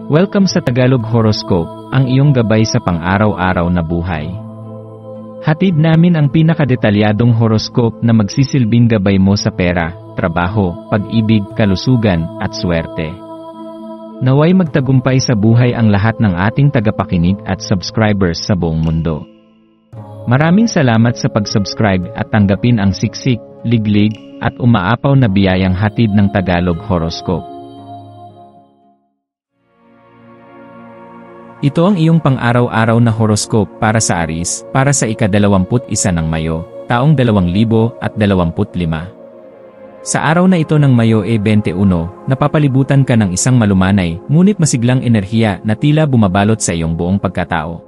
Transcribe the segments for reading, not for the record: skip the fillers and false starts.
Welcome sa Tagalog Horoscope, ang iyong gabay sa pang-araw-araw na buhay. Hatid namin ang pinakadetalyadong horoscope na magsisilbing gabay mo sa pera, trabaho, pag-ibig, kalusugan, at swerte. Naway magtagumpay sa buhay ang lahat ng ating tagapakinig at subscribers sa buong mundo. Maraming salamat sa pag-subscribe at tanggapin ang siksik, liglig, at umaapaw na biyayang hatid ng Tagalog Horoscope. Ito ang iyong pang-araw-araw na horoscope para sa Aries, para sa ika-21 ng Mayo, taong 2025. Sa araw na ito ng Mayo 21, napapalibutan ka ng isang malumanay, ngunit masiglang enerhiya na tila bumabalot sa iyong buong pagkatao.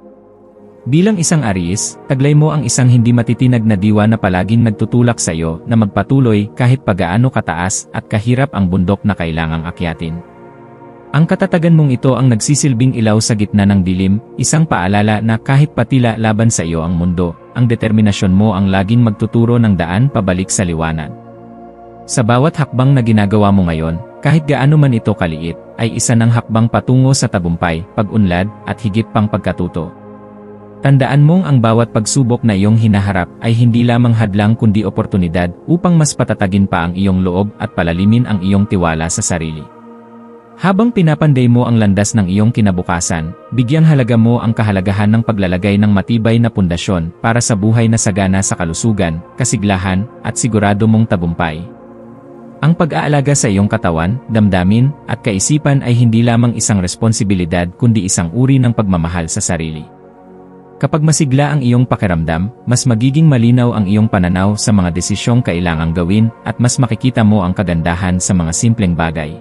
Bilang isang Aries, taglay mo ang isang hindi matitinag na diwa na palaging nagtutulak sa iyo na magpatuloy kahit pagaano kataas at kahirap ang bundok na kailangang akyatin. Ang katatagan mong ito ang nagsisilbing ilaw sa gitna ng dilim, isang paalala na kahit patila laban sa iyo ang mundo, ang determinasyon mo ang laging magtuturo ng daan pabalik sa liwanag. Sa bawat hakbang na ginagawa mo ngayon, kahit gaano man ito kaliit, ay isa ng hakbang patungo sa tagumpay, pag-unlad, at higit pang pagkatuto. Tandaan mong ang bawat pagsubok na iyong hinaharap ay hindi lamang hadlang kundi oportunidad upang mas patatagin pa ang iyong loob at palalimin ang iyong tiwala sa sarili. Habang pinapanday mo ang landas ng iyong kinabukasan, bigyang halaga mo ang kahalagahan ng paglalagay ng matibay na pundasyon para sa buhay na sagana sa kalusugan, kasiglahan, at sigurado mong tagumpay. Ang pag-aalaga sa iyong katawan, damdamin, at kaisipan ay hindi lamang isang responsibilidad kundi isang uri ng pagmamahal sa sarili. Kapag masigla ang iyong pakiramdam, mas magiging malinaw ang iyong pananaw sa mga desisyong kailangang gawin at mas makikita mo ang kagandahan sa mga simpleng bagay.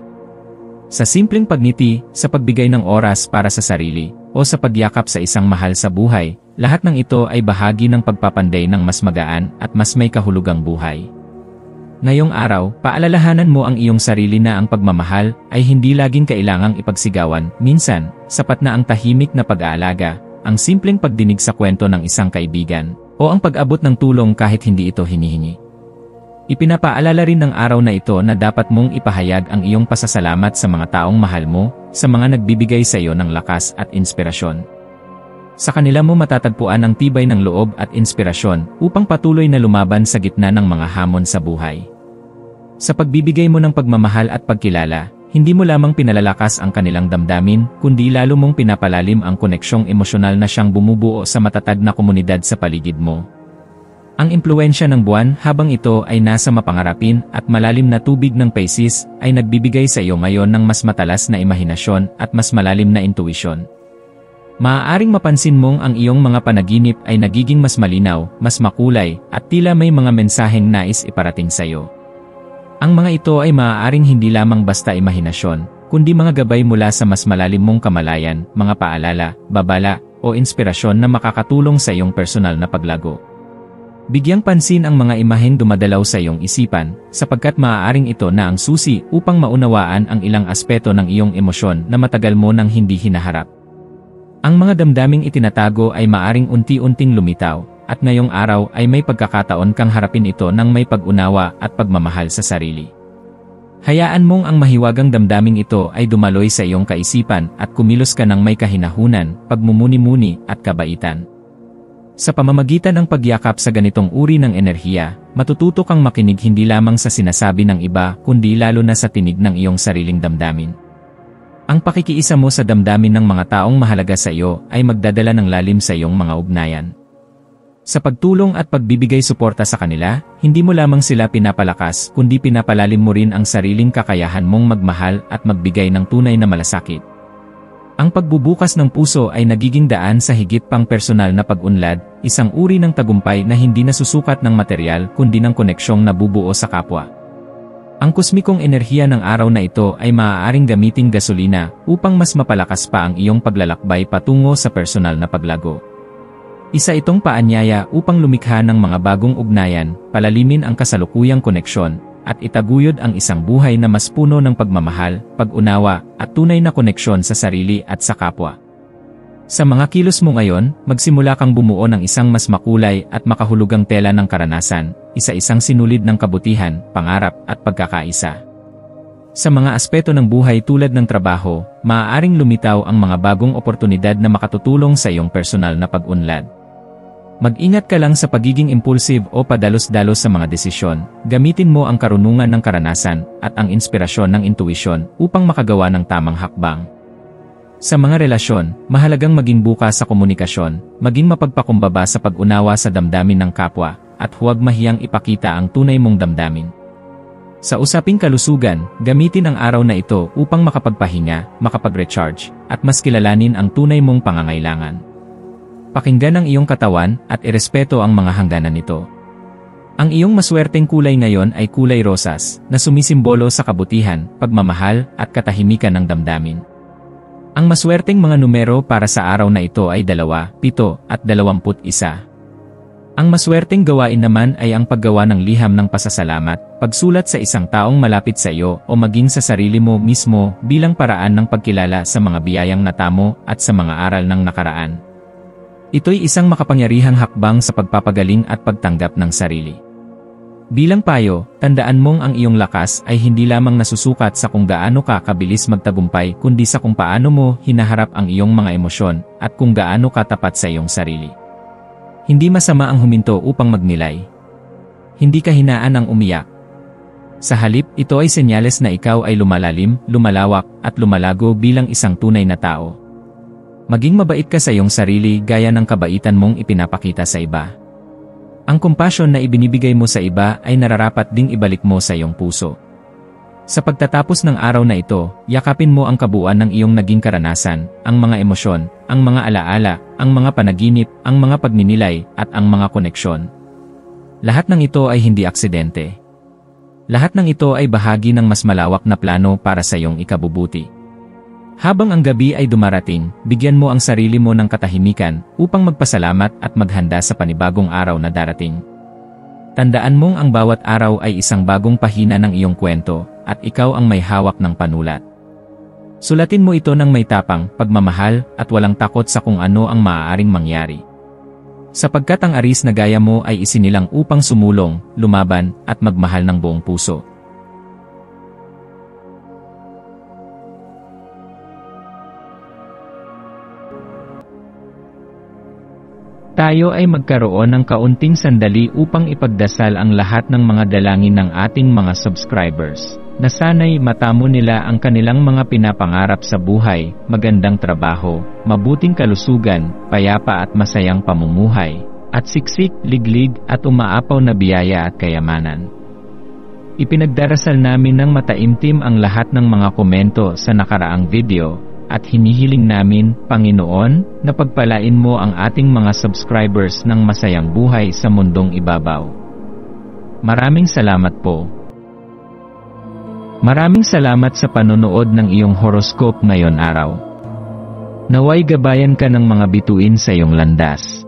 Sa simpleng pagngiti, sa pagbigay ng oras para sa sarili, o sa pagyakap sa isang mahal sa buhay, lahat ng ito ay bahagi ng pagpapanday ng mas magaan at mas may kahulugang buhay. Ngayong araw, paalalahanan mo ang iyong sarili na ang pagmamahal ay hindi laging kailangang ipagsigawan. Minsan, sapat na ang tahimik na pag-aalaga, ang simpleng pagdinig sa kwento ng isang kaibigan, o ang pag-abot ng tulong kahit hindi ito hinihingi. Ipinapaalala rin ng araw na ito na dapat mong ipahayag ang iyong pasasalamat sa mga taong mahal mo, sa mga nagbibigay sa iyo ng lakas at inspirasyon. Sa kanila mo matatagpuan ang tibay ng loob at inspirasyon upang patuloy na lumaban sa gitna ng mga hamon sa buhay. Sa pagbibigay mo ng pagmamahal at pagkilala, hindi mo lamang pinalalakas ang kanilang damdamin, kundi lalo mong pinapalalim ang koneksyong emosyonal na siyang bumubuo sa matatag na komunidad sa paligid mo. Ang impluwensya ng buwan habang ito ay nasa mapangarapin at malalim na tubig ng Pisces ay nagbibigay sa iyo ngayon ng mas matalas na imahinasyon at mas malalim na intuisyon. Maaaring mapansin mong ang iyong mga panaginip ay nagiging mas malinaw, mas makulay, at tila may mga mensaheng nais iparating sa iyo. Ang mga ito ay maaaring hindi lamang basta imahinasyon, kundi mga gabay mula sa mas malalim mong kamalayan, mga paalala, babala, o inspirasyon na makakatulong sa iyong personal na paglago. Bigyang pansin ang mga imaheng dumadalaw sa iyong isipan, sapagkat maaaring ito na ang susi upang maunawaan ang ilang aspeto ng iyong emosyon na matagal mo nang hindi hinaharap. Ang mga damdaming itinatago ay maaaring unti-unting lumitaw, at ngayong araw ay may pagkakataon kang harapin ito ng may pag-unawa at pagmamahal sa sarili. Hayaan mong ang mahiwagang damdaming ito ay dumaloy sa iyong kaisipan at kumilos ka ng may kahinahunan, pagmumuni-muni at kabaitan. Sa pamamagitan ng pagyakap sa ganitong uri ng enerhiya, matututo kang makinig hindi lamang sa sinasabi ng iba kundi lalo na sa tinig ng iyong sariling damdamin. Ang pakikiisa mo sa damdamin ng mga taong mahalaga sa iyo ay magdadala ng lalim sa iyong mga ugnayan. Sa pagtulong at pagbibigay suporta sa kanila, hindi mo lamang sila pinapalakas kundi pinapalalim mo rin ang sariling kakayahan mong magmahal at magbigay ng tunay na malasakit. Ang pagbubukas ng puso ay nagiging daan sa higit pang personal na pag-unlad, isang uri ng tagumpay na hindi nasusukat ng material kundi ng koneksyong nabubuo sa kapwa. Ang kosmikong enerhiya ng araw na ito ay maaaring gamiting gasolina upang mas mapalakas pa ang iyong paglalakbay patungo sa personal na paglago. Isa itong paanyaya upang lumikha ng mga bagong ugnayan, palalimin ang kasalukuyang koneksyon, at itaguyod ang isang buhay na mas puno ng pagmamahal, pag-unawa, at tunay na koneksyon sa sarili at sa kapwa. Sa mga kilos mo ngayon, magsimula kang bumuo ng isang mas makulay at makahulugang tela ng karanasan, isa-isang sinulid ng kabutihan, pangarap, at pagkakaisa. Sa mga aspeto ng buhay tulad ng trabaho, maaaring lumitaw ang mga bagong oportunidad na makatutulong sa iyong personal na pag-unlad. Mag-ingat ka lang sa pagiging impulsive o padalos-dalos sa mga desisyon. Gamitin mo ang karunungan ng karanasan at ang inspirasyon ng intuisyon upang makagawa ng tamang hakbang. Sa mga relasyon, mahalagang maging bukas sa komunikasyon, maging mapagpakumbaba sa pag-unawa sa damdamin ng kapwa, at huwag mahiyang ipakita ang tunay mong damdamin. Sa usaping kalusugan, gamitin ang araw na ito upang makapagpahinga, makapag-recharge, at mas kilalanin ang tunay mong pangangailangan. Pakinggan ang iyong katawan at irespeto ang mga hangganan nito. Ang iyong maswerteng kulay ngayon ay kulay rosas, na sumisimbolo sa kabutihan, pagmamahal, at katahimikan ng damdamin. Ang maswerteng mga numero para sa araw na ito ay 2, 7, at 21. Ang maswerteng gawain naman ay ang paggawa ng liham ng pasasalamat, pagsulat sa isang taong malapit sa iyo o maging sa sarili mo mismo bilang paraan ng pagkilala sa mga biyayang natamo at sa mga aral ng nakaraan. Ito'y isang makapangyarihang hakbang sa pagpapagaling at pagtanggap ng sarili. Bilang payo, tandaan mong ang iyong lakas ay hindi lamang nasusukat sa kung gaano ka kabilis magtagumpay kundi sa kung paano mo hinaharap ang iyong mga emosyon at kung gaano ka tapat sa iyong sarili. Hindi masama ang huminto upang magnilay. Hindi kahinaan ang umiyak. Sa halip, ito ay senyales na ikaw ay lumalalim, lumalawak, at lumalago bilang isang tunay na tao. Maging mabait ka sa iyong sarili gaya ng kabaitan mong ipinapakita sa iba. Ang kompasyon na ibinibigay mo sa iba ay nararapat ding ibalik mo sa iyong puso. Sa pagtatapos ng araw na ito, yakapin mo ang kabuuan ng iyong naging karanasan, ang mga emosyon, ang mga alaala, ang mga panaginip, ang mga pagninilay, at ang mga koneksyon. Lahat ng ito ay hindi aksidente. Lahat ng ito ay bahagi ng mas malawak na plano para sa iyong ikabubuti. Habang ang gabi ay dumarating, bigyan mo ang sarili mo ng katahimikan upang magpasalamat at maghanda sa panibagong araw na darating. Tandaan mong ang bawat araw ay isang bagong pahina ng iyong kwento, at ikaw ang may hawak ng panulat. Sulatin mo ito ng may tapang, pagmamahal, at walang takot sa kung ano ang maaaring mangyari. Sapagkat ang aris na gaya mo ay isinilang upang sumulong, lumaban, at magmahal ng buong puso. Tayo ay magkaroon ng kaunting sandali upang ipagdasal ang lahat ng mga dalangin ng ating mga subscribers, na sana'y matamo nila ang kanilang mga pinapangarap sa buhay, magandang trabaho, mabuting kalusugan, payapa at masayang pamumuhay, at siksik, liglig at umaapaw na biyaya at kayamanan. Ipinagdarasal namin ng mataimtim ang lahat ng mga komento sa nakaraang video, at hinihiling namin, Panginoon, na pagpalain mo ang ating mga subscribers ng masayang buhay sa mundong ibabaw. Maraming salamat po. Maraming salamat sa panonood ng iyong horoscope ngayon araw. Naway gabayan ka ng mga bituin sa iyong landas.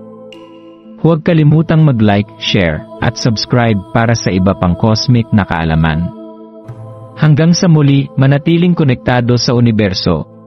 Huwag kalimutang mag-like, share, at subscribe para sa iba pang cosmic na kaalaman. Hanggang sa muli, manatiling konektado sa universo.